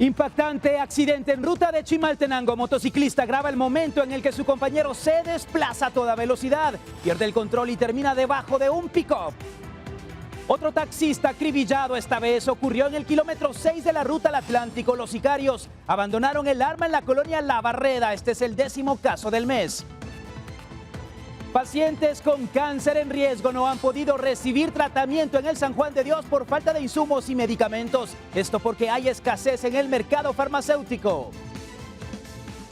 Impactante accidente en ruta de Chimaltenango. Motociclista graba el momento en el que su compañero se desplaza a toda velocidad, pierde el control y termina debajo de un pick-up. Otro taxista acribillado, esta vez ocurrió en el kilómetro 6 de la ruta al Atlántico. Los sicarios abandonaron el arma en la colonia La Barreda. Este es el 10º caso del mes. Pacientes con cáncer en riesgo no han podido recibir tratamiento en el San Juan de Dios por falta de insumos y medicamentos. Esto porque hay escasez en el mercado farmacéutico.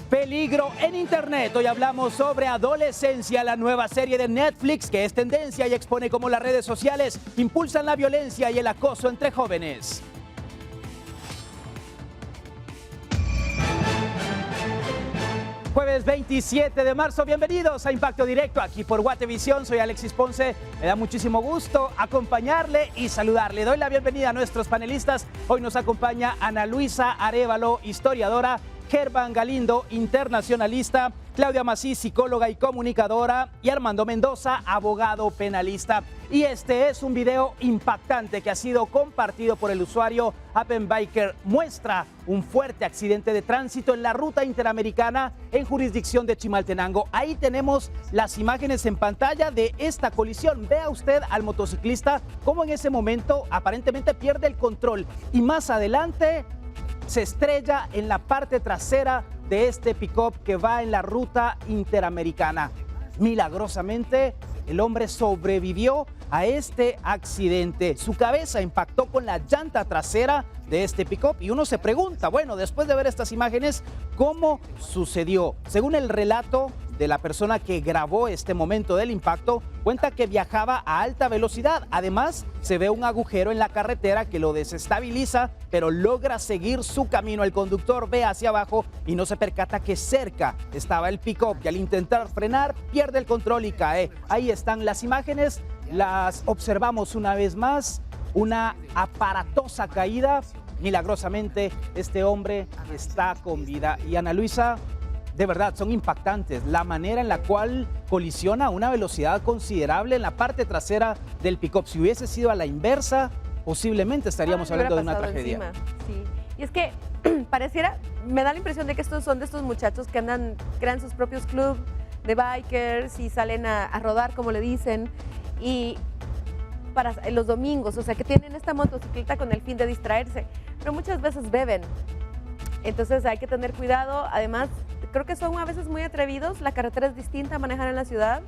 Peligro en Internet. Hoy hablamos sobre Adolescencia, la nueva serie de Netflix que es tendencia y expone cómo las redes sociales impulsan la violencia y el acoso entre jóvenes. Jueves 27 de marzo, bienvenidos a Impacto Directo aquí por Guatevisión. Soy Alexis Ponce, me da muchísimo gusto acompañarle y saludarle. Doy la bienvenida a nuestros panelistas. Hoy nos acompaña Ana Luisa Arévalo, historiadora, Germán Galindo, internacionalista, Claudia Macís, psicóloga y comunicadora, y Armando Mendoza, abogado penalista. Y este es un video impactante que ha sido compartido por el usuario Appenbiker. Muestra un fuerte accidente de tránsito en la ruta interamericana en jurisdicción de Chimaltenango. Ahí tenemos las imágenes en pantalla de esta colisión. Vea usted al motociclista cómo en ese momento aparentemente pierde el control y más adelante se estrella en la parte trasera de este pick-up que va en la ruta interamericana. Milagrosamente, el hombre sobrevivió a este accidente. Su cabeza impactó con la llanta trasera de este pick-up y uno se pregunta, bueno, después de ver estas imágenes, ¿cómo sucedió? Según el relato de la persona que grabó este momento del impacto, cuenta que viajaba a alta velocidad. Además, se ve un agujero en la carretera que lo desestabiliza, pero logra seguir su camino. El conductor ve hacia abajo y no se percata que cerca estaba el pick-up y al intentar frenar, pierde el control y cae. Ahí están las imágenes, las observamos una vez más. Una aparatosa caída. Milagrosamente, este hombre está con vida. Y Ana Luisa, de verdad, son impactantes la manera en la cual colisiona a una velocidad considerable en la parte trasera del pick-up. Si hubiese sido a la inversa, posiblemente estaríamos hablando de una tragedia. Encima, sí. Y es que pareciera, me da la impresión de que estos son de estos muchachos que crean sus propios clubs de bikers y salen a rodar, como le dicen, y para los domingos, o sea, que tienen esta motocicleta con el fin de distraerse, pero muchas veces beben. Entonces hay que tener cuidado. Además, creo que son a veces muy atrevidos. La carretera es distinta a manejar en la ciudad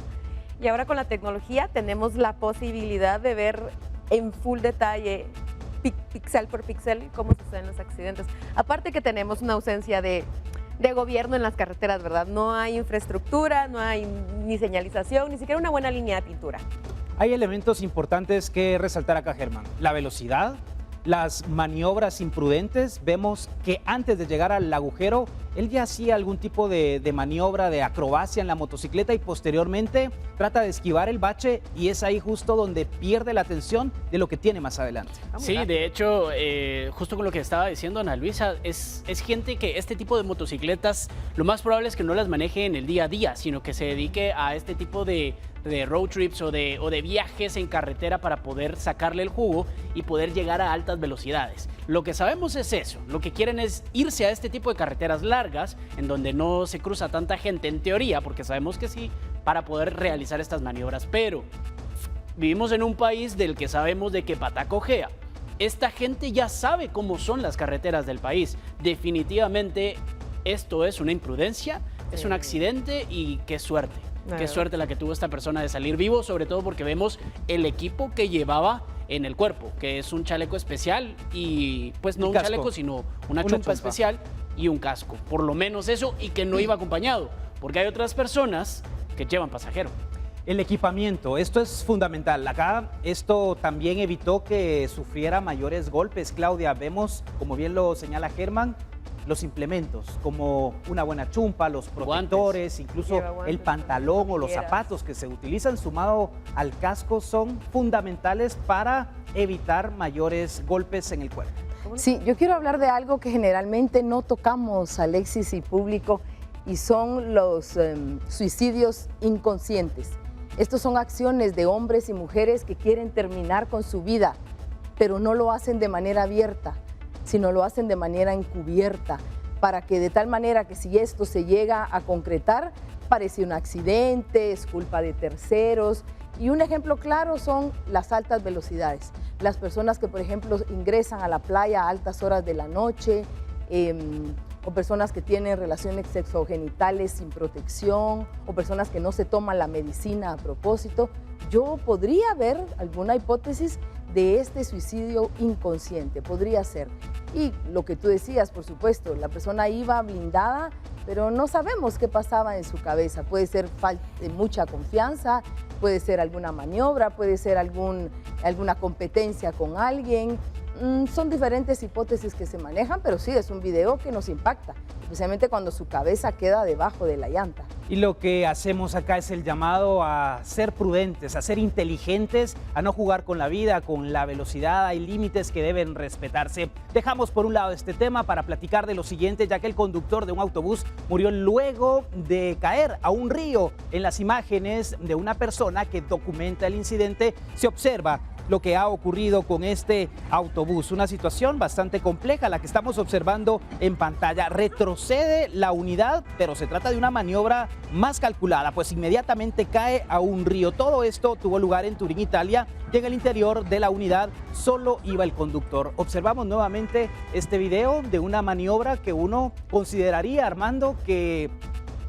y ahora con la tecnología tenemos la posibilidad de ver en full detalle, píxel por píxel, cómo suceden los accidentes. Aparte que tenemos una ausencia de gobierno en las carreteras, ¿verdad? No hay infraestructura, no hay ni señalización, ni siquiera una buena línea de pintura. Hay elementos importantes que resaltar acá, Germán. La velocidad, las maniobras imprudentes. Vemos que antes de llegar al agujero, él ya hacía algún tipo de maniobra de acrobacia en la motocicleta y posteriormente trata de esquivar el bache y es ahí justo donde pierde la atención de lo que tiene más adelante. Sí, de hecho, justo con lo que estaba diciendo Ana Luisa, es gente que este tipo de motocicletas, lo más probable es que no las maneje en el día a día, sino que se dedique a este tipo de road trips o de viajes en carretera para poder sacarle el jugo y poder llegar a altas velocidades. Lo que sabemos es eso, lo que quieren es irse a este tipo de carreteras largas en donde no se cruza tanta gente en teoría, porque sabemos que sí, para poder realizar estas maniobras, pero vivimos en un país del que sabemos de que pata cojea. Esta gente ya sabe cómo son las carreteras del país. Definitivamente esto es una imprudencia, es un accidente y qué suerte. Qué suerte la que tuvo esta persona de salir vivo, sobre todo porque vemos el equipo que llevaba en el cuerpo, que es un chaleco especial y pues no un chaleco, sino una chumpa especial y un casco. Por lo menos eso, y que no iba acompañado, porque hay otras personas que llevan pasajero. El equipamiento, esto es fundamental. Acá esto también evitó que sufriera mayores golpes. Claudia, vemos, como bien lo señala Germán, los implementos, como una buena chumpa, los protectores, incluso el pantalón o los zapatos que se utilizan sumado al casco son fundamentales para evitar mayores golpes en el cuerpo. Sí, yo quiero hablar de algo que generalmente no tocamos, Alexis y público, y son los suicidios inconscientes. Estos son acciones de hombres y mujeres que quieren terminar con su vida, pero no lo hacen de manera abierta. sino lo hacen de manera encubierta, para que de tal manera que si esto se llega a concretar, parece un accidente, es culpa de terceros. Y un ejemplo claro son las altas velocidades. Las personas que, por ejemplo, ingresan a la playa a altas horas de la noche, o personas que tienen relaciones sexogenitales sin protección, o personas que no se toman la medicina a propósito. Yo podría ver alguna hipótesis de este suicidio inconsciente, podría ser. Y lo que tú decías, por supuesto, la persona iba blindada, pero no sabemos qué pasaba en su cabeza. Puede ser mucha confianza, puede ser alguna maniobra, puede ser alguna competencia con alguien. Son diferentes hipótesis que se manejan, pero sí, es un video que nos impacta, especialmente cuando su cabeza queda debajo de la llanta. Y lo que hacemos acá es el llamado a ser prudentes, a ser inteligentes, a no jugar con la vida, con la velocidad. Hay límites que deben respetarse. Dejamos por un lado este tema para platicar de lo siguiente, ya que el conductor de un autobús murió luego de caer a un río. En las imágenes de una persona que documenta el incidente se observa lo que ha ocurrido con este autobús. Una situación bastante compleja la que estamos observando en pantalla. Retrocede la unidad, pero se trata de una maniobra más calculada, pues inmediatamente cae a un río. Todo esto tuvo lugar en Turín, Italia, y en el interior de la unidad solo iba el conductor. Observamos nuevamente este video de una maniobra que uno consideraría, Armando, que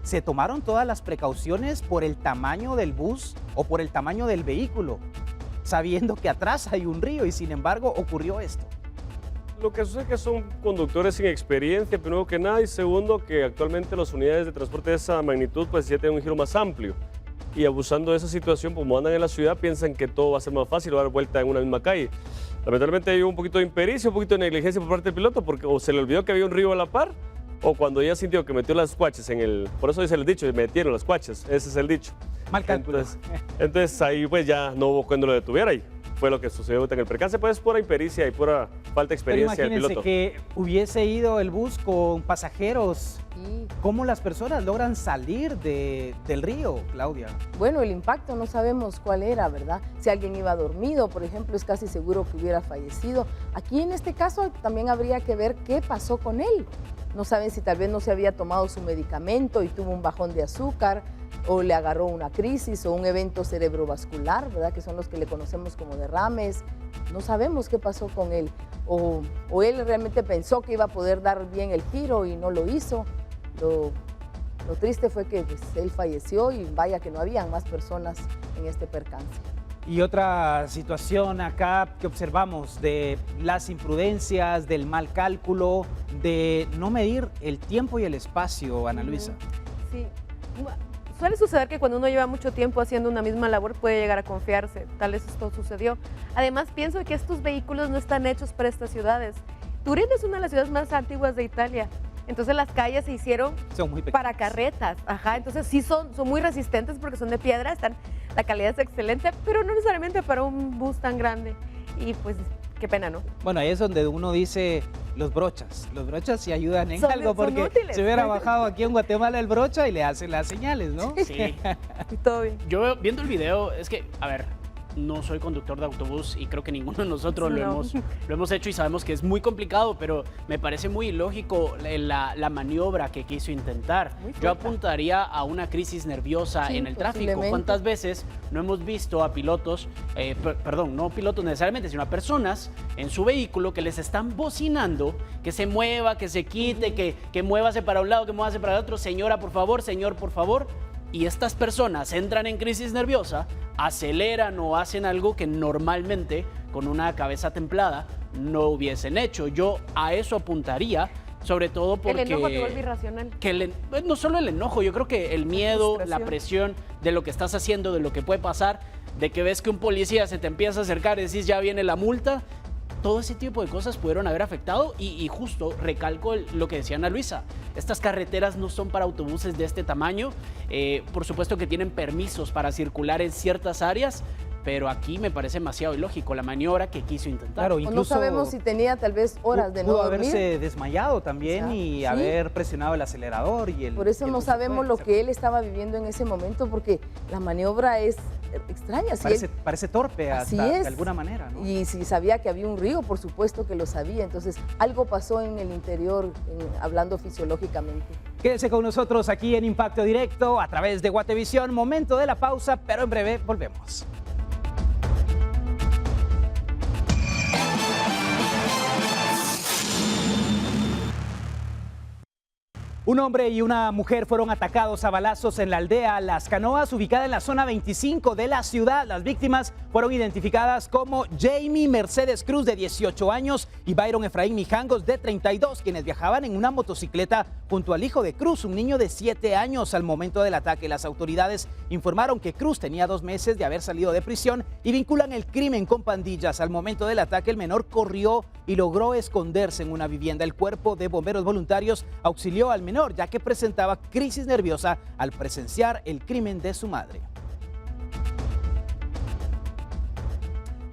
se tomaron todas las precauciones por el tamaño del bus o por el tamaño del vehículo, sabiendo que atrás hay un río, y sin embargo ocurrió esto. Lo que sucede es que son conductores sin experiencia, primero que nada, y segundo, que actualmente las unidades de transporte de esa magnitud pues ya tienen un giro más amplio. Y abusando de esa situación, como andan en la ciudad, piensan que todo va a ser más fácil, va a dar vuelta en una misma calle. Lamentablemente hay un poquito de impericia, un poquito de negligencia por parte del piloto, porque o se le olvidó que había un río a la par, o cuando ya sintió que metió las cuaches en el... Por eso dice el dicho, metieron las cuaches, ese es el dicho. Mal cálculo. Entonces ahí pues ya no hubo cuando lo detuviera, y fue lo que sucedió en el percance, pues pura impericia y pura falta de experiencia del piloto. Pero imagínense que hubiese ido el bus con pasajeros. ¿Cómo las personas logran salir del río, Claudia? Bueno, el impacto no sabemos cuál era, ¿verdad? Si alguien iba dormido, por ejemplo, es casi seguro que hubiera fallecido. Aquí en este caso también habría que ver qué pasó con él. No saben si tal vez no se había tomado su medicamento y tuvo un bajón de azúcar, o le agarró una crisis o un evento cerebrovascular, ¿verdad? Que son los que le conocemos como derrames. No sabemos qué pasó con él. O él realmente pensó que iba a poder dar bien el giro y no lo hizo. Lo triste fue que pues, él falleció, y vaya que no habían más personas en este percance. Y otra situación acá que observamos de las imprudencias, del mal cálculo, de no medir el tiempo y el espacio, Ana Luisa. Sí. Suele suceder que cuando uno lleva mucho tiempo haciendo una misma labor puede llegar a confiarse. Tal vez esto sucedió. Además, pienso que estos vehículos no están hechos para estas ciudades. Turín es una de las ciudades más antiguas de Italia. Entonces las calles se hicieron para carretas. Ajá, entonces sí son muy resistentes porque son de piedra, la calidad es excelente, pero no necesariamente para un bus tan grande. Y pues qué pena, ¿no? Bueno, ahí es donde uno dice los brochas sí ayudan en algo, porque útiles. Se hubiera bajado aquí en Guatemala el brocha y le hacen las señales, ¿no? Sí. Y todo bien. Yo viendo el video, es que, a ver, no soy conductor de autobús y creo que ninguno de nosotros lo hemos hecho, y sabemos que es muy complicado, pero me parece muy ilógico la maniobra que quiso intentar. Yo apuntaría a una crisis nerviosa en el tráfico. ¿Cuántas veces no hemos visto a pilotos, perdón, no pilotos necesariamente, sino a personas en su vehículo que les están bocinando, que se mueva, que se quite, que muévase para un lado, que muévase para el otro, señora, por favor, señor, por favor? Y estas personas entran en crisis nerviosa, aceleran o hacen algo que normalmente con una cabeza templada no hubiesen hecho. Yo a eso apuntaría, sobre todo porque... El enojo te vuelve irracional. No solo el enojo, yo creo que el miedo, la presión de lo que estás haciendo, de lo que puede pasar, de que ves que un policía se te empieza a acercar y decís ya viene la multa. Todo ese tipo de cosas pudieron haber afectado, y justo recalco lo que decía Ana Luisa, estas carreteras no son para autobuses de este tamaño, por supuesto que tienen permisos para circular en ciertas áreas, pero aquí me parece demasiado ilógico la maniobra que quiso intentar. Claro, incluso no sabemos si tenía tal vez horas de no dormir. Pudo haberse desmayado también, y haber presionado el acelerador. Por eso no sabemos lo que él estaba viviendo en ese momento, porque la maniobra es extrañas. Parece torpe Así hasta es. de alguna manera, ¿no? Y si sabía que había un río, por supuesto que lo sabía. Entonces, algo pasó en el interior, hablando fisiológicamente. Quédese con nosotros aquí en Impacto Directo a través de Guatevisión. Momento de la pausa, pero en breve volvemos. Un hombre y una mujer fueron atacados a balazos en la aldea Las Canoas, ubicada en la zona 25 de la ciudad. Las víctimas fueron identificadas como Jamie Mercedes Cruz, de 18 años, y Byron Efraín Mijangos, de 32, quienes viajaban en una motocicleta junto al hijo de Cruz, un niño de 7 años. Al momento del ataque, las autoridades informaron que Cruz tenía 2 meses de haber salido de prisión y vinculan el crimen con pandillas. Al momento del ataque, el menor corrió y logró esconderse en una vivienda. El cuerpo de bomberos voluntarios auxilió al menor, ya que presentaba crisis nerviosa al presenciar el crimen de su madre.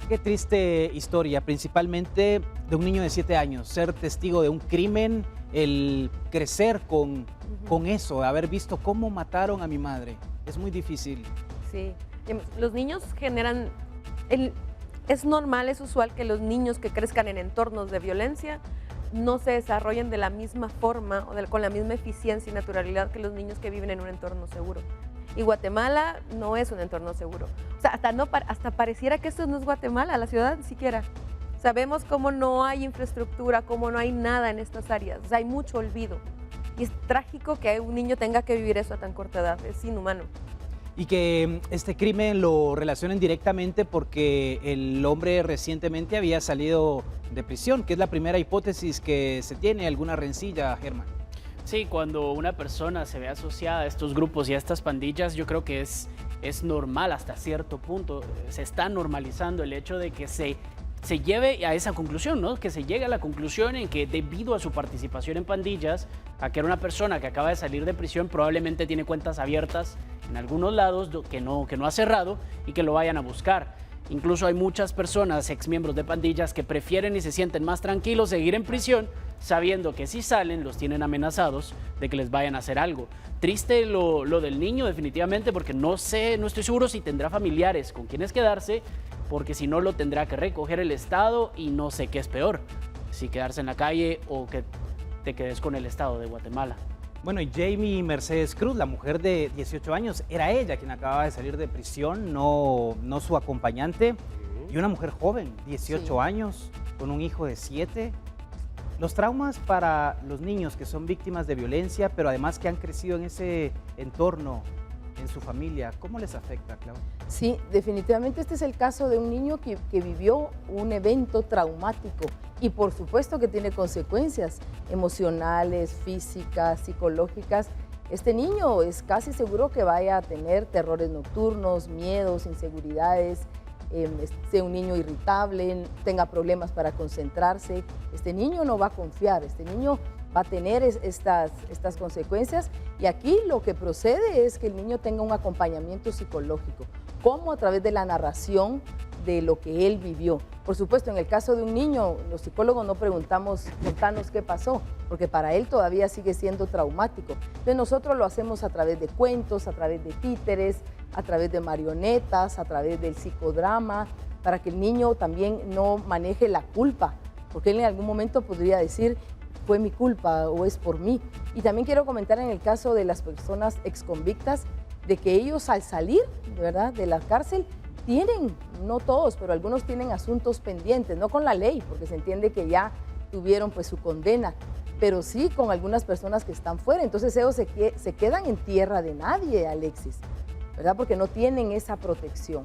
Qué triste historia, principalmente de un niño de 7 años, ser testigo de un crimen, el crecer con eso, haber visto cómo mataron a mi madre. Es muy difícil. Sí, los niños generan, es normal, es usual que los niños que crezcan en entornos de violencia no se desarrollen de la misma forma o con la misma eficiencia y naturalidad que los niños que viven en un entorno seguro. Y Guatemala no es un entorno seguro. O sea, hasta pareciera que esto no es Guatemala, la ciudad ni siquiera. Sabemos cómo no hay infraestructura, cómo no hay nada en estas áreas. O sea, hay mucho olvido. Y es trágico que un niño tenga que vivir eso a tan corta edad. Es inhumano. Y que este crimen lo relacionen directamente porque el hombre recientemente había salido de prisión, que es la primera hipótesis que se tiene. ¿Alguna rencilla, Germán? Sí, cuando una persona se ve asociada a estos grupos y a estas pandillas, yo creo que es normal hasta cierto punto. Se está normalizando el hecho de que se lleve a esa conclusión, ¿no? Que se llegue a la conclusión en que debido a su participación en pandillas, a que era una persona que acaba de salir de prisión, probablemente tiene cuentas abiertas en algunos lados que no ha cerrado y que lo vayan a buscar. Incluso hay muchas personas, exmiembros de pandillas, que prefieren y se sienten más tranquilos seguir en prisión, sabiendo que si salen los tienen amenazados de que les vayan a hacer algo. Triste lo del niño, definitivamente, porque no estoy seguro si tendrá familiares con quienes quedarse, porque si no lo tendrá que recoger el Estado y no sé qué es peor, si quedarse en la calle o que te quedes con el Estado de Guatemala. Bueno, y Jamie Mercedes Cruz, la mujer de 18 años, era ella quien acababa de salir de prisión, no su acompañante. Y una mujer joven, 18 años, con un hijo de 7. Los traumas para los niños que son víctimas de violencia, pero además que han crecido en ese entorno, en su familia, ¿cómo les afecta, Claudia? Sí, definitivamente este es el caso de un niño que vivió un evento traumático y por supuesto que tiene consecuencias emocionales, físicas, psicológicas. Este niño es casi seguro que vaya a tener terrores nocturnos, miedos, inseguridades, sea un niño irritable, tenga problemas para concentrarse. Este niño no va a confiar, este niño va a tener estas consecuencias y aquí lo que procede es que el niño tenga un acompañamiento psicológico, como a través de la narración de lo que él vivió. Por supuesto, en el caso de un niño, los psicólogos no preguntamos, contanos qué pasó, porque para él todavía sigue siendo traumático. Entonces nosotros lo hacemos a través de cuentos, a través de títeres, a través de marionetas, a través del psicodrama, para que el niño también no maneje la culpa, porque él en algún momento podría decir, fue mi culpa o es por mí. Y también quiero comentar en el caso de las personas exconvictas, de que ellos al salir, ¿verdad?, de la cárcel, tienen, no todos, pero algunos tienen asuntos pendientes, no con la ley, porque se entiende que ya tuvieron pues su condena, pero sí con algunas personas que están fuera. Entonces ellos se quedan en tierra de nadie, Alexis, ¿verdad?, porque no tienen esa protección,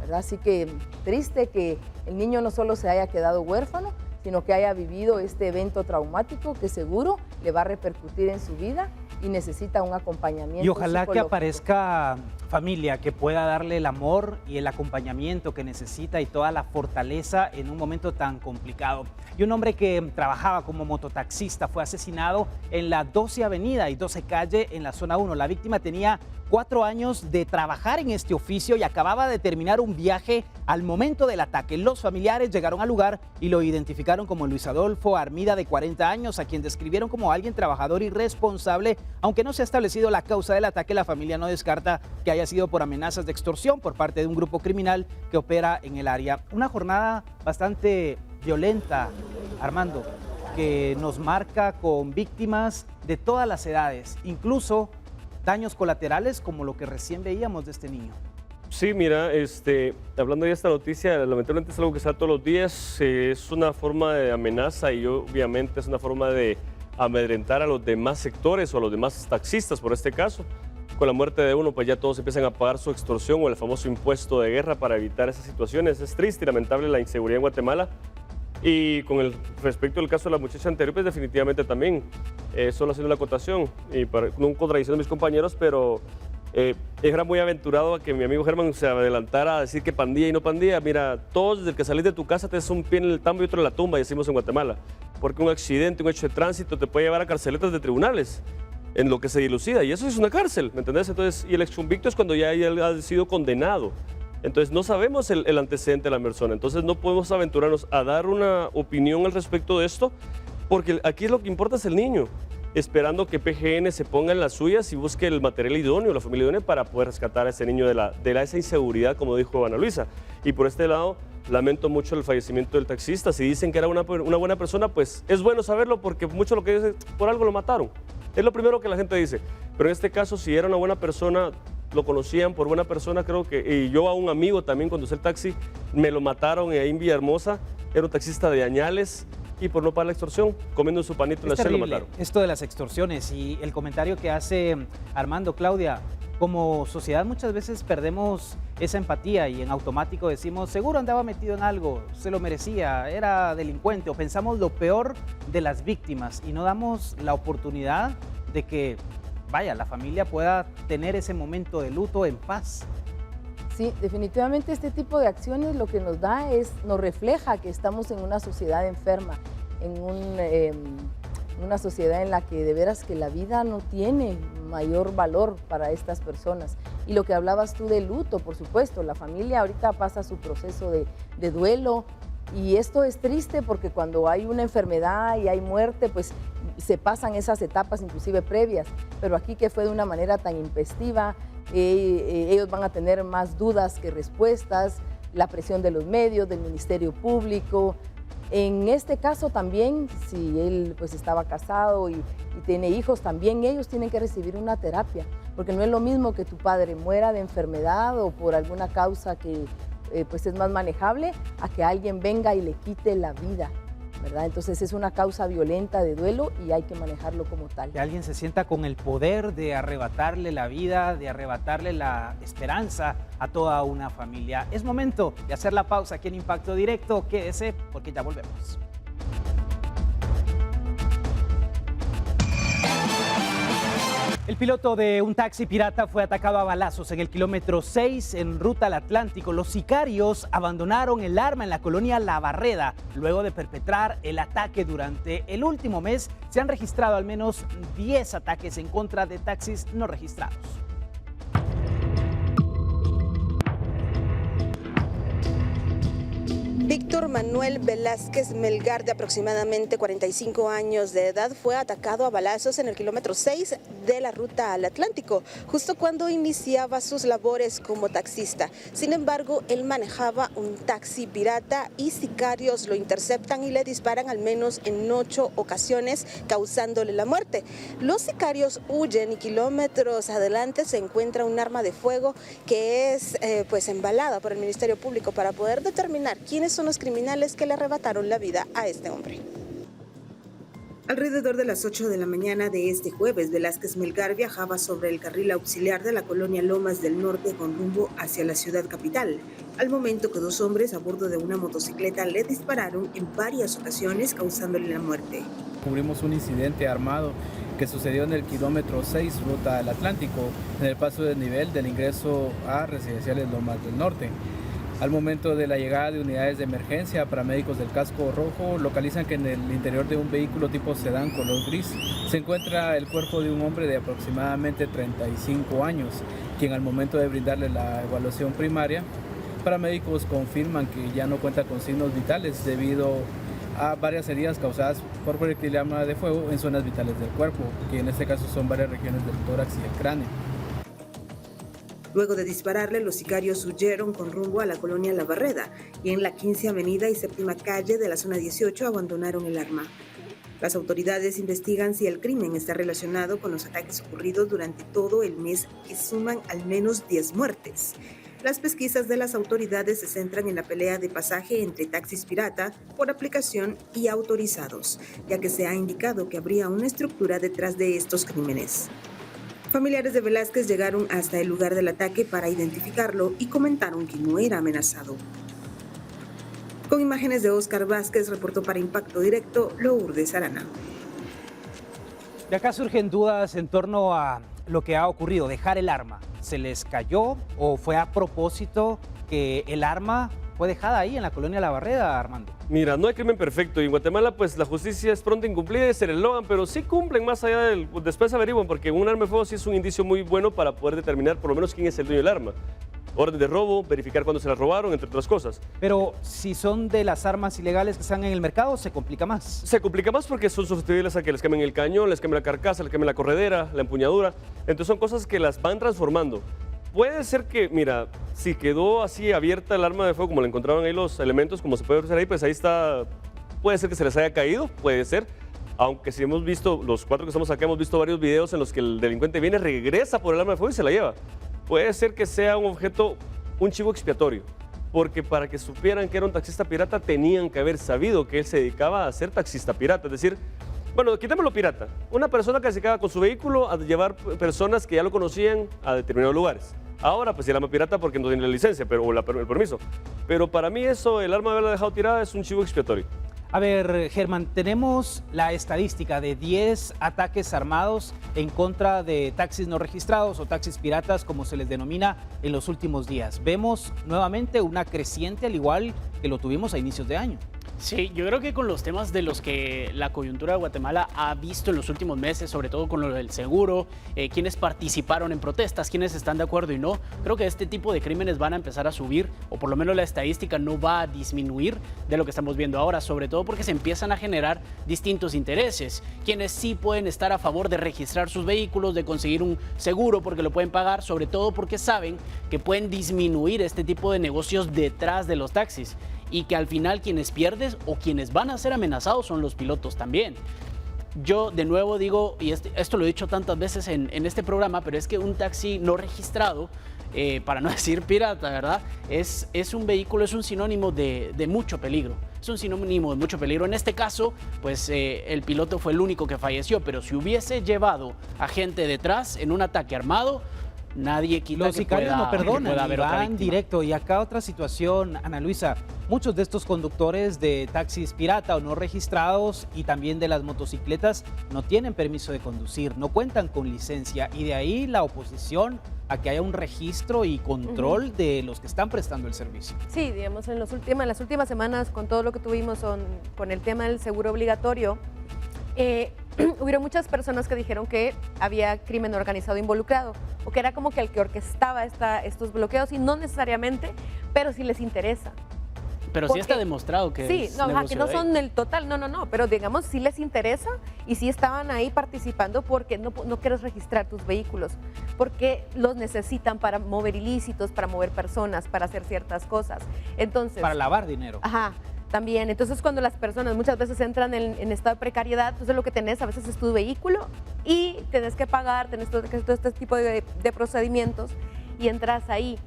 ¿verdad? Así que triste que el niño no solo se haya quedado huérfano, sino que haya vivido este evento traumático que seguro le va a repercutir en su vida y necesita un acompañamiento. Y ojalá que psicológico. aparezca familia que pueda darle el amor y el acompañamiento que necesita y toda la fortaleza en un momento tan complicado. Y un hombre que trabajaba como mototaxista fue asesinado en la 12 Avenida y 12 Calle en la zona 1. La víctima tenía 4 años de trabajar en este oficio y acababa de terminar un viaje al momento del ataque. Los familiares llegaron al lugar y lo identificaron como Luis Adolfo Armida, de 40 años, a quien describieron como alguien trabajador y responsable. Aunque no se ha establecido la causa del ataque, la familia no descarta que haya sido por amenazas de extorsión por parte de un grupo criminal que opera en el área. Una jornada bastante violenta, Armando, que nos marca con víctimas de todas las edades, incluso daños colaterales como lo que recién veíamos de este niño. Sí, mira, hablando de esta noticia, lamentablemente es algo que se da todos los días, es una forma de amenaza y obviamente es una forma de amedrentar a los demás sectores o a los demás taxistas, por este caso. Con la muerte de uno, pues ya todos empiezan a pagar su extorsión o el famoso impuesto de guerra para evitar esas situaciones. Es triste y lamentable la inseguridad en Guatemala. Y con el respecto del caso de la muchacha anterior, pues definitivamente también, solo haciendo la acotación, y no contradiciendo a mis compañeros, pero era muy aventurado a que mi amigo Germán se adelantara a decir que pandilla y no pandilla. Mira, todos desde que salís de tu casa te das un pie en el tambo y otro en la tumba, decimos en Guatemala, porque un accidente, un hecho de tránsito te puede llevar a carceletas de tribunales, en lo que se dilucida, y eso es una cárcel, ¿me entendés? Entonces, y el exconvicto es cuando ya ha sido condenado. Entonces no sabemos el antecedente de la persona, entonces no podemos aventurarnos a dar una opinión al respecto de esto, porque aquí lo que importa es el niño, esperando que PGN se ponga en las suyas y busque el material idóneo, la familia idónea, para poder rescatar a ese niño de esa inseguridad, como dijo Ana Luisa. Y por este lado, lamento mucho el fallecimiento del taxista. Si dicen que era una buena persona, pues es bueno saberlo, porque mucho lo que dicen, por algo lo mataron. Es lo primero que la gente dice. Pero en este caso, si era una buena persona, lo conocían por buena persona, creo que, y yo a un amigo también cuando usé el taxi, me lo mataron ahí en Villahermosa, era un taxista de Añales, y por no pagar la extorsión, comiendo su panito en la cena, lo mataron. Esto de las extorsiones y el comentario que hace Armando, Claudia, como sociedad muchas veces perdemos esa empatía y en automático decimos, seguro andaba metido en algo, se lo merecía, era delincuente, o pensamos lo peor de las víctimas y no damos la oportunidad de que, vaya, la familia pueda tener ese momento de luto en paz. Sí, definitivamente este tipo de acciones lo que nos da nos refleja que estamos en una sociedad enferma, en una sociedad en la que de veras que la vida no tiene mayor valor para estas personas. Y lo que hablabas tú de luto, por supuesto, la familia ahorita pasa su proceso de duelo, y esto es triste porque cuando hay una enfermedad y hay muerte, pues se pasan esas etapas inclusive previas, pero aquí que fue de una manera tan intempestiva, ellos van a tener más dudas que respuestas, la presión de los medios, del Ministerio Público. En este caso también, si él pues estaba casado y tiene hijos, también ellos tienen que recibir una terapia, porque no es lo mismo que tu padre muera de enfermedad o por alguna causa que pues es más manejable, a que alguien venga y le quite la vida, ¿verdad? Entonces es una causa violenta de duelo y hay que manejarlo como tal. Que alguien se sienta con el poder de arrebatarle la vida, de arrebatarle la esperanza a toda una familia. Es momento de hacer la pausa aquí en Impacto Directo. Quédese porque ya volvemos. El piloto de un taxi pirata fue atacado a balazos en el kilómetro 6 en ruta al Atlántico. Los sicarios abandonaron el arma en la colonia La Barreda. Luego de perpetrar el ataque durante el último mes, se han registrado al menos 10 ataques en contra de taxis no registrados. Víctor Manuel Velázquez Melgar, de aproximadamente 45 años de edad, fue atacado a balazos en el kilómetro 6 de la ruta al Atlántico, justo cuando iniciaba sus labores como taxista. Sin embargo, él manejaba un taxi pirata y sicarios lo interceptan y le disparan al menos en 8 ocasiones, causándole la muerte. Los sicarios huyen y kilómetros adelante se encuentra un arma de fuego que es pues embalada por el Ministerio Público para poder determinar quiénes son los criminales que le arrebataron la vida a este hombre. Alrededor de las 8 de la mañana de este jueves, Velázquez Melgar viajaba sobre el carril auxiliar de la colonia Lomas del Norte con rumbo hacia la ciudad capital, al momento que 2 hombres a bordo de una motocicleta le dispararon en varias ocasiones, causándole la muerte. Cubrimos un incidente armado que sucedió en el kilómetro 6, ruta al Atlántico, en el paso de nivel del ingreso a residenciales Lomas del Norte. Al momento de la llegada de unidades de emergencia, paramédicos del casco rojo localizan que en el interior de un vehículo tipo sedán color gris se encuentra el cuerpo de un hombre de aproximadamente 35 años, quien al momento de brindarle la evaluación primaria, paramédicos confirman que ya no cuenta con signos vitales debido a varias heridas causadas por proyectil de arma de fuego en zonas vitales del cuerpo, que en este caso son varias regiones del tórax y el cráneo. Luego de dispararle, los sicarios huyeron con rumbo a la colonia La Barreda y en la 15 Avenida y 7ª Calle de la zona 18 abandonaron el arma. Las autoridades investigan si el crimen está relacionado con los ataques ocurridos durante todo el mes, que suman al menos 10 muertes. Las pesquisas de las autoridades se centran en la pelea de pasaje entre taxis pirata por aplicación y autorizados, ya que se ha indicado que habría una estructura detrás de estos crímenes. Familiares de Velázquez llegaron hasta el lugar del ataque para identificarlo y comentaron que no era amenazado. Con imágenes de Oscar Vázquez, reportó para Impacto Directo, Lourdes Arana. De acá surgen dudas en torno a lo que ha ocurrido, dejar el arma. ¿Se les cayó o fue a propósito que el arma fue dejada ahí en la colonia La Barreda, Armando? Mira, no hay crimen perfecto y en Guatemala pues la justicia es pronta e incumplida, es el eslogan, pero sí cumplen más allá del... Después averiguan, porque un arma de fuego sí es un indicio muy bueno para poder determinar por lo menos quién es el dueño del arma. Orden de robo, verificar cuándo se la robaron, entre otras cosas. Pero si son de las armas ilegales que están en el mercado, se complica más. Se complica más porque son susceptibles a que les quemen el cañón, les quemen la carcasa, les quemen la corredera, la empuñadura. Entonces son cosas que las van transformando. Puede ser que, mira, si quedó así abierta el arma de fuego, como la encontraban ahí los elementos, como se puede ver ahí, pues ahí está. Puede ser que se les haya caído, puede ser. Aunque si hemos visto, los 4 que estamos acá, hemos visto varios videos en los que el delincuente viene, regresa por el arma de fuego y se la lleva. Puede ser que sea un objeto, un chivo expiatorio, porque para que supieran que era un taxista pirata tenían que haber sabido que él se dedicaba a ser taxista pirata, es decir, bueno, quitémoslo pirata, una persona que se dedicaba con su vehículo a llevar personas que ya lo conocían a determinados lugares. Ahora pues se llama pirata porque no tiene la licencia o el permiso, pero para mí eso, el arma de haberla dejado tirada es un chivo expiatorio. A ver, Germán, tenemos la estadística de 10 ataques armados en contra de taxis no registrados o taxis piratas, como se les denomina, en los últimos días. Vemos nuevamente una creciente, al igual que lo tuvimos a inicios de año. Sí, yo creo que con los temas de los que la coyuntura de Guatemala ha visto en los últimos meses, sobre todo con lo del seguro, quienes participaron en protestas, quienes están de acuerdo y no, creo que este tipo de crímenes van a empezar a subir, o por lo menos la estadística no va a disminuir de lo que estamos viendo ahora, sobre todo porque se empiezan a generar distintos intereses. Quienes sí pueden estar a favor de registrar sus vehículos, de conseguir un seguro porque lo pueden pagar, sobre todo porque saben que pueden disminuir este tipo de negocios detrás de los taxis. Y que al final quienes pierden o quienes van a ser amenazados son los pilotos también. Yo de nuevo digo, y esto lo he dicho tantas veces en este programa, pero es que un taxi no registrado, para no decir pirata, ¿verdad? Es un vehículo, es un sinónimo de mucho peligro. Es un sinónimo de mucho peligro. En este caso, pues el piloto fue el único que falleció, pero si hubiese llevado a gente detrás en un ataque armado, nadie quita los sicarios no perdonan, y van directo. Y acá otra situación, Ana Luisa, muchos de estos conductores de taxis pirata o no registrados y también de las motocicletas no tienen permiso de conducir, no cuentan con licencia y de ahí la oposición a que haya un registro y control de los que están prestando el servicio. Sí, digamos, en las últimas semanas, con todo lo que tuvimos con el tema del seguro obligatorio, hubieron muchas personas que dijeron que había crimen organizado involucrado o que era como que el que orquestaba estos bloqueos y no necesariamente, pero sí les interesa. Pero sí está demostrado que sí, es no, negocio que no de son el total, no, pero digamos sí les interesa y sí estaban ahí participando porque no quieres registrar tus vehículos, porque los necesitan para mover ilícitos, para mover personas, para hacer ciertas cosas. Entonces, para lavar dinero. Ajá. También, entonces cuando las personas muchas veces entran en estado de precariedad, entonces lo que tenés a veces es tu vehículo y tenés que pagar, tenés todo este tipo de procedimientos y entras ahí.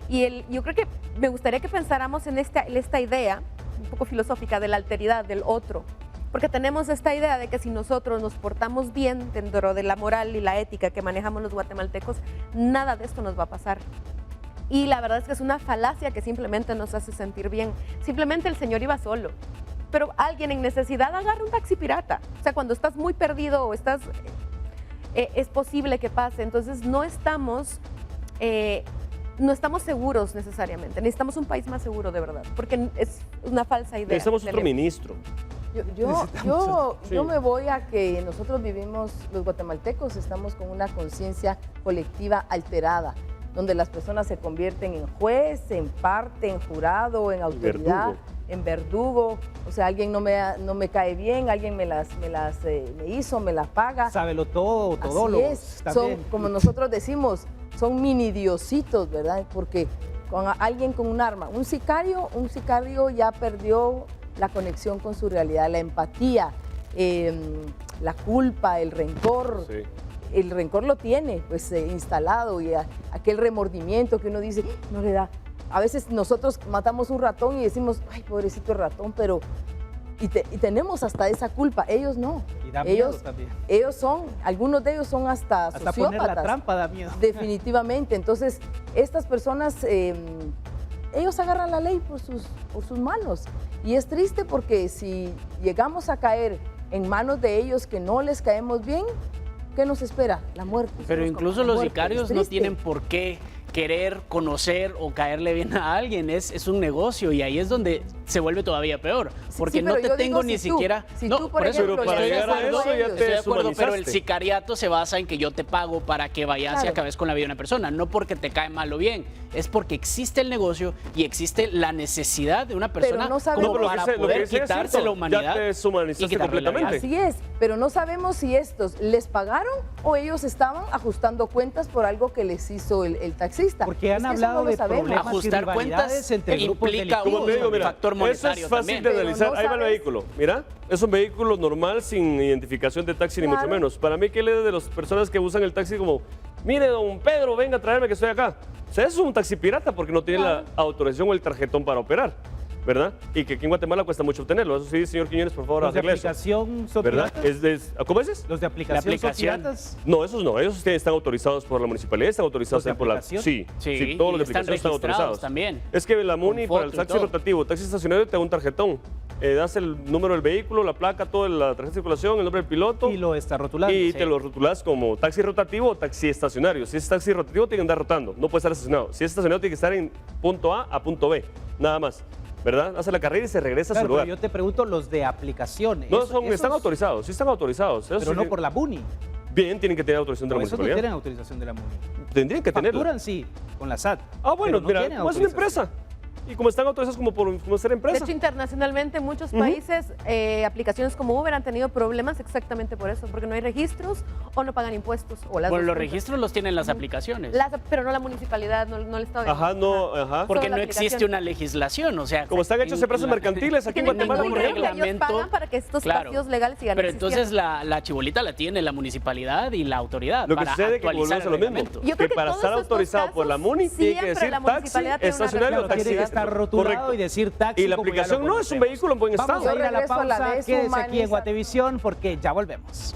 Y yo creo que me gustaría que pensáramos en esta idea un poco filosófica de la alteridad, del otro, porque tenemos esta idea de que si nosotros nos portamos bien dentro de la moral y la ética que manejamos los guatemaltecos, nada de esto nos va a pasar. Y la verdad es que es una falacia que simplemente nos hace sentir bien. Simplemente el señor iba solo, pero alguien en necesidad agarra un taxi pirata. O sea, cuando estás muy perdido o estás, es posible que pase. Entonces no estamos seguros necesariamente. Necesitamos un país más seguro de verdad, porque es una falsa idea. Necesitamos otro ministro. Yo me voy a que nosotros vivimos, los guatemaltecos, estamos con una conciencia colectiva alterada, donde las personas se convierten en juez, en parte, en jurado, en autoridad, en verdugo. O sea, alguien no me cae bien, alguien me hizo, me las paga. Sábelo todo, todólogos. Así es. Son, como nosotros decimos, son mini diositos, ¿verdad? Porque con alguien con un arma, un sicario ya perdió la conexión con su realidad, la empatía, la culpa, el rencor. Sí. El rencor lo tiene pues instalado y aquel remordimiento que uno dice, no le da. A veces nosotros matamos un ratón y decimos, ay, pobrecito el ratón, pero y tenemos hasta esa culpa. Ellos no. Y da miedo también. Algunos de ellos son hasta sociópatas. Poner la trampa da miedo. Definitivamente. Entonces, estas personas, ellos agarran la ley por sus manos. Y es triste porque si llegamos a caer en manos de ellos que no les caemos bien, ¿qué nos espera? La muerte. Pero incluso los sicarios no tienen por qué querer conocer o caerle bien a alguien, es un negocio y ahí es donde se vuelve todavía peor, porque no te tengo ni siquiera... No, por ejemplo, pero para llegar a eso ya te deshumanizaste. Pero el sicariato se basa en que yo te pago para que vayas y acabes con la vida de una persona, no porque te cae mal o bien, es porque existe el negocio y existe la necesidad de una persona como para poder quitarse la humanidad. Ya te deshumanizaste completamente. Así es, pero no sabemos si estos les pagaron o ellos estaban ajustando cuentas por algo que les hizo el taxista. Porque han hablado de problemas ajustar cuentas entre grupos implica delictivos. un factor monetario. Eso es fácil también. de analizar. Ahí va el vehículo. Mira, es un vehículo normal sin identificación de taxi, ni mucho menos. Para mí, que él es de las personas que usan el taxi como, mire, don Pedro, venga a traerme que estoy acá. O sea, eso es un taxi pirata porque no tiene la autorización o el tarjetón para operar, ¿verdad? Y que aquí en Guatemala cuesta mucho obtenerlo. Eso sí, señor Quiñones, por favor, arregle eso. ¿Los de aplicación son ¿verdad? piratas? ¿Cómo es? ¿Los de aplicación son piratas? No, esos no. Ellos están autorizados por la municipalidad, están autorizados ¿Los de por la... aplicación? Sí, todos los de aplicación están autorizados. También. Es que la MUNI para el taxi rotativo, taxi estacionario, te da un tarjetón. Das el número del vehículo, la placa, toda la tarjeta de circulación, el nombre del piloto. Y lo está rotulando. Y te lo rotulas como taxi rotativo o taxi estacionario. Si es taxi rotativo, tiene que andar rotando, no puede estar estacionado. Si es estacionario, tiene que estar en punto A punto B, nada más. ¿Verdad? Hace la carrera y se regresa a su lugar. Pero yo te pregunto, los de aplicación. No, están autorizados, sí están autorizados. Pero no por la MUNI. Bien, tienen que tener autorización de la municipalidad. No tienen autorización de la MUNI. Tendrían que tenerla. Facturan sí, con la SAT. Ah, bueno, mira, como es una empresa. Y como están autorizados como ser empresa. De hecho, internacionalmente, en muchos países, aplicaciones como Uber han tenido problemas exactamente por eso, porque no hay registros o no pagan impuestos. Bueno, los registros los tienen las aplicaciones. Pero no la municipalidad, no el Estado. Ajá. Porque no existe una legislación, o sea... Como están hechos empresas mercantiles aquí en Guatemala. Un reglamento. Ellos pagan para que estos vacíos legales sigan existiendo. Pero existiendo. entonces la chibolita la tiene la municipalidad y la autoridad. Lo que para sucede es que volvemos a lo mismo. Que para estar autorizado por la MUNI tiene que decir taxi estacionario o taxi. Correcto. Y decir taxi. Y la aplicación no es un vehículo en buen estado. Vamos a ir a la pausa. Quédese aquí en Guatevisión porque ya volvemos.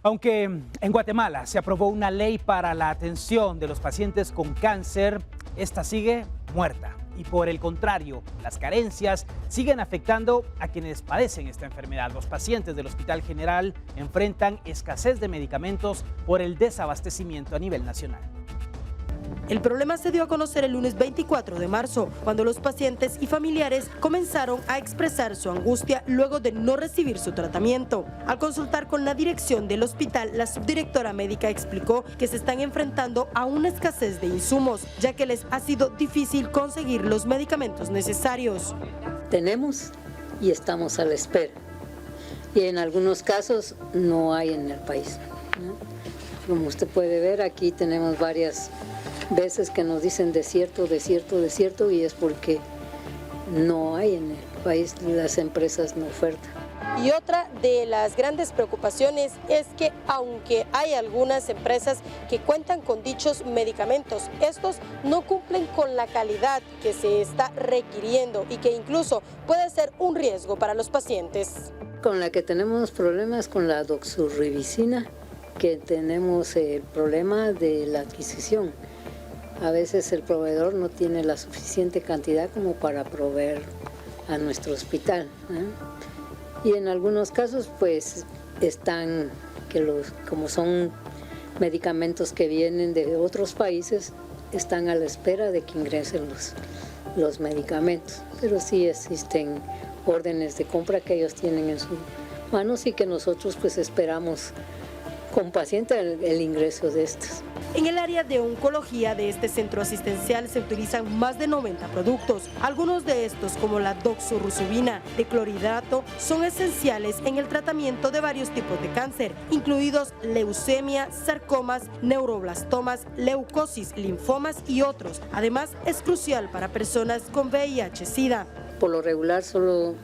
Aunque en Guatemala se aprobó una ley para la atención de los pacientes con cáncer, esta sigue muerta. Y por el contrario, las carencias siguen afectando a quienes padecen esta enfermedad. Los pacientes del Hospital General enfrentan escasez de medicamentos por el desabastecimiento a nivel nacional. El problema se dio a conocer el lunes 24 de marzo, cuando los pacientes y familiares comenzaron a expresar su angustia luego de no recibir su tratamiento. Al consultar con la dirección del hospital, la subdirectora médica explicó que se están enfrentando a una escasez de insumos, ya que les ha sido difícil conseguir los medicamentos necesarios. Tenemos y estamos a la espera. Y en algunos casos no hay en el país, ¿no? Como usted puede ver, aquí tenemos varias veces que nos dicen desierto, desierto, desierto, y es porque no hay en el país, las empresas no ofertan. Y otra de las grandes preocupaciones es que aunque hay algunas empresas que cuentan con dichos medicamentos, estos no cumplen con la calidad que se está requiriendo y que incluso puede ser un riesgo para los pacientes. Con la que tenemos problemas con la doxorubicina, que tenemos el problema de la adquisición. A veces el proveedor no tiene la suficiente cantidad como para proveer a nuestro hospital, ¿eh? Y en algunos casos pues están, como son medicamentos que vienen de otros países, están a la espera de que ingresen los medicamentos. Pero sí existen órdenes de compra que ellos tienen en sus manos y que nosotros pues esperamos con paciencia el ingreso de estos. En el área de oncología de este centro asistencial se utilizan más de 90 productos. Algunos de estos, como la doxorubicina de clorhidrato, son esenciales en el tratamiento de varios tipos de cáncer, incluidos leucemia, sarcomas, neuroblastomas, leucosis, linfomas y otros. Además, es crucial para personas con VIH-Sida. Por lo regular, solo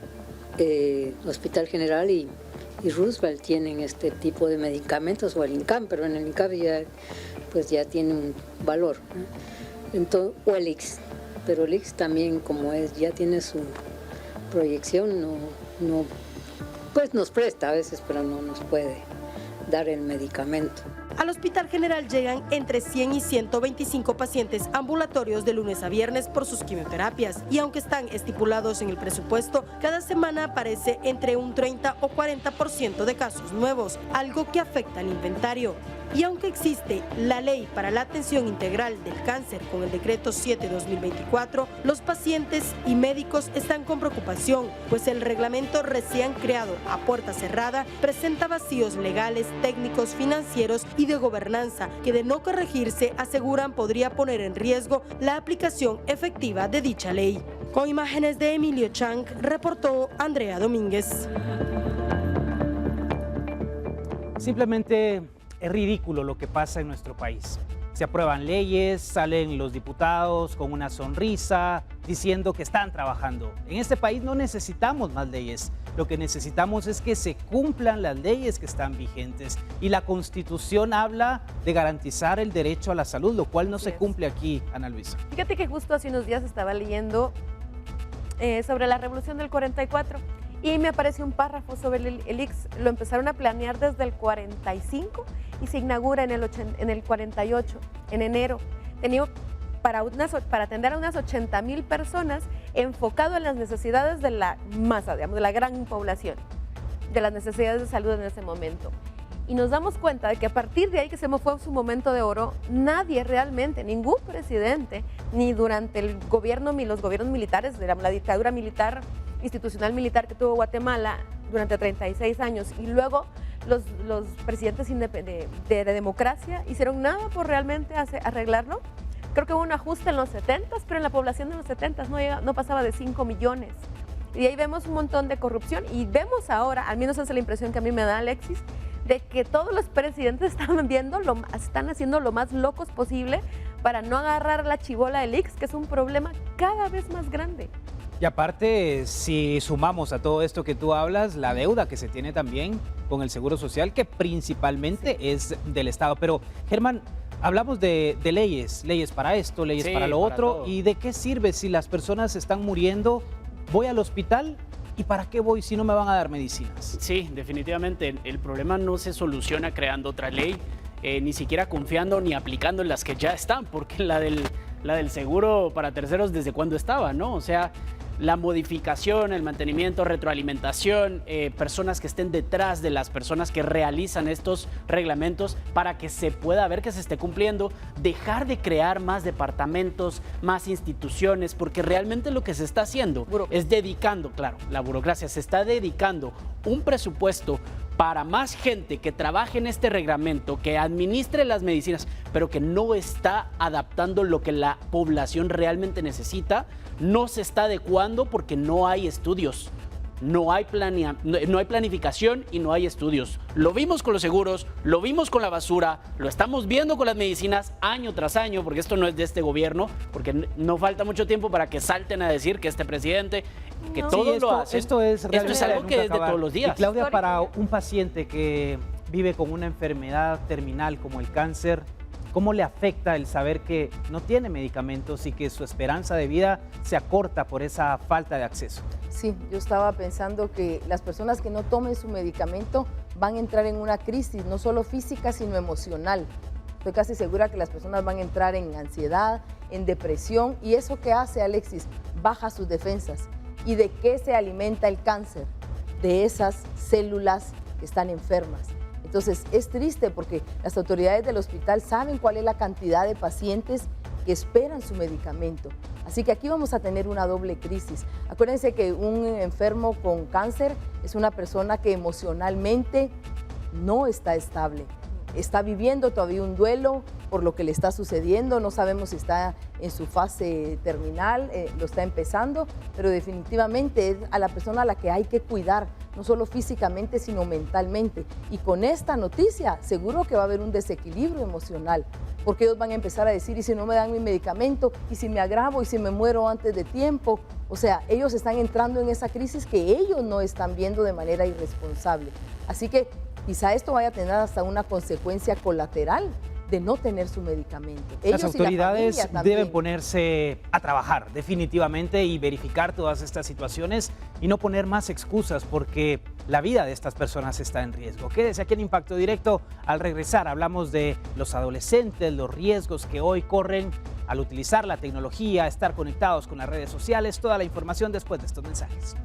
Hospital General y Roosevelt tienen este tipo de medicamentos, o el INCAM, pero en el INCAM ya tiene un valor, ¿no? Entonces, o el IX, pero el IX también, como ya tiene su proyección, pues nos presta a veces, pero no nos puede dar el medicamento. Al Hospital General llegan entre 100 y 125 pacientes ambulatorios de lunes a viernes por sus quimioterapias, y aunque están estipulados en el presupuesto, cada semana aparece entre un 30 o 40% de casos nuevos, algo que afecta al inventario. Y aunque existe la ley para la atención integral del cáncer con el decreto 7/2024, los pacientes y médicos están con preocupación, pues el reglamento recién creado a puerta cerrada presenta vacíos legales, técnicos, financieros y de gobernanza que, de no corregirse, aseguran podría poner en riesgo la aplicación efectiva de dicha ley. Con imágenes de Emilio Chang, reportó Andrea Domínguez. Simplemente es ridículo lo que pasa en nuestro país. Se aprueban leyes, salen los diputados con una sonrisa diciendo que están trabajando. En este país no necesitamos más leyes. Lo que necesitamos es que se cumplan las leyes que están vigentes. Y la Constitución habla de garantizar el derecho a la salud, lo cual no se cumple aquí, Ana Luisa. Fíjate que justo hace unos días estaba leyendo sobre la Revolución del 44 y me apareció un párrafo sobre el IX. Lo empezaron a planear desde el 45 y se inaugura en el 48, en enero. Tenía para atender a unas 80,000 personas, enfocado en las necesidades de la masa, digamos, de la gran población, de las necesidades de salud en ese momento. Y nos damos cuenta de que a partir de ahí, que se me fue su momento de oro, nadie realmente, ningún presidente, ni durante el gobierno, ni los gobiernos militares, de la dictadura militar, institucional militar que tuvo Guatemala durante 36 años, y luego los presidentes de democracia hicieron nada por realmente arreglarlo. Creo que hubo un ajuste en los 70s, pero en la población de los 70s no pasaba de 5 millones. Y ahí vemos un montón de corrupción, y vemos ahora, al menos esa es la impresión que a mí me da, Alexis, de que todos los presidentes están haciendo lo más locos posible para no agarrar la chibola del IX, que es un problema cada vez más grande. Y aparte, si sumamos a todo esto que tú hablas, la deuda que se tiene también con el Seguro Social, que principalmente es del Estado. Pero, Germán, hablamos de leyes para esto, leyes para lo otro. Todo. ¿Y de qué sirve si las personas están muriendo? Voy al hospital, ¿y para qué voy si no me van a dar medicinas? Sí, definitivamente. El problema no se soluciona creando otra ley, ni siquiera confiando ni aplicando en las que ya están, porque la del seguro para terceros, ¿desde cuándo estaba, no? O sea, la modificación, el mantenimiento, retroalimentación, personas que estén detrás de las personas que realizan estos reglamentos para que se pueda ver que se esté cumpliendo, dejar de crear más departamentos, más instituciones, porque realmente lo que se está haciendo es dedicando, claro, la burocracia se está dedicando un presupuesto para más gente que trabaje en este reglamento, que administre las medicinas, pero que no está adaptando lo que la población realmente necesita, no se está adecuando porque no hay estudios, no hay planificación y no hay estudios. Lo vimos con los seguros, lo vimos con la basura, lo estamos viendo con las medicinas año tras año, porque esto no es de este gobierno, porque no falta mucho tiempo para que salten a decir que este presidente, que No. todo Sí, lo hace. Esto es algo que es de todos los días. Y Claudia, para un paciente que vive con una enfermedad terminal como el cáncer, ¿cómo le afecta el saber que no tiene medicamentos y que su esperanza de vida se acorta por esa falta de acceso? Sí, yo estaba pensando que las personas que no tomen su medicamento van a entrar en una crisis, no solo física, sino emocional. Estoy casi segura que las personas van a entrar en ansiedad, en depresión, y eso que hace, Alexis, baja sus defensas. ¿Y de qué se alimenta el cáncer? De esas células que están enfermas. Entonces, es triste porque las autoridades del hospital saben cuál es la cantidad de pacientes que esperan su medicamento. Así que aquí vamos a tener una doble crisis. Acuérdense que un enfermo con cáncer es una persona que emocionalmente no está estable. Está viviendo todavía un duelo por lo que le está sucediendo. No sabemos si está en su fase terminal, lo está empezando, pero definitivamente es a la persona a la que hay que cuidar, no solo físicamente, sino mentalmente. Y con esta noticia, seguro que va a haber un desequilibrio emocional, porque ellos van a empezar a decir, ¿y si no me dan mi medicamento? ¿Y si me agravo? ¿Y si me muero antes de tiempo? O sea, ellos están entrando en esa crisis que ellos no están viendo de manera irresponsable. Así que quizá esto vaya a tener hasta una consecuencia colateral de no tener su medicamento. Las autoridades deben ponerse a trabajar definitivamente y verificar todas estas situaciones y no poner más excusas, porque la vida de estas personas está en riesgo. Quédese aquí en Impacto Directo. Al regresar hablamos de los adolescentes, los riesgos que hoy corren al utilizar la tecnología, estar conectados con las redes sociales. Toda la información después de estos mensajes.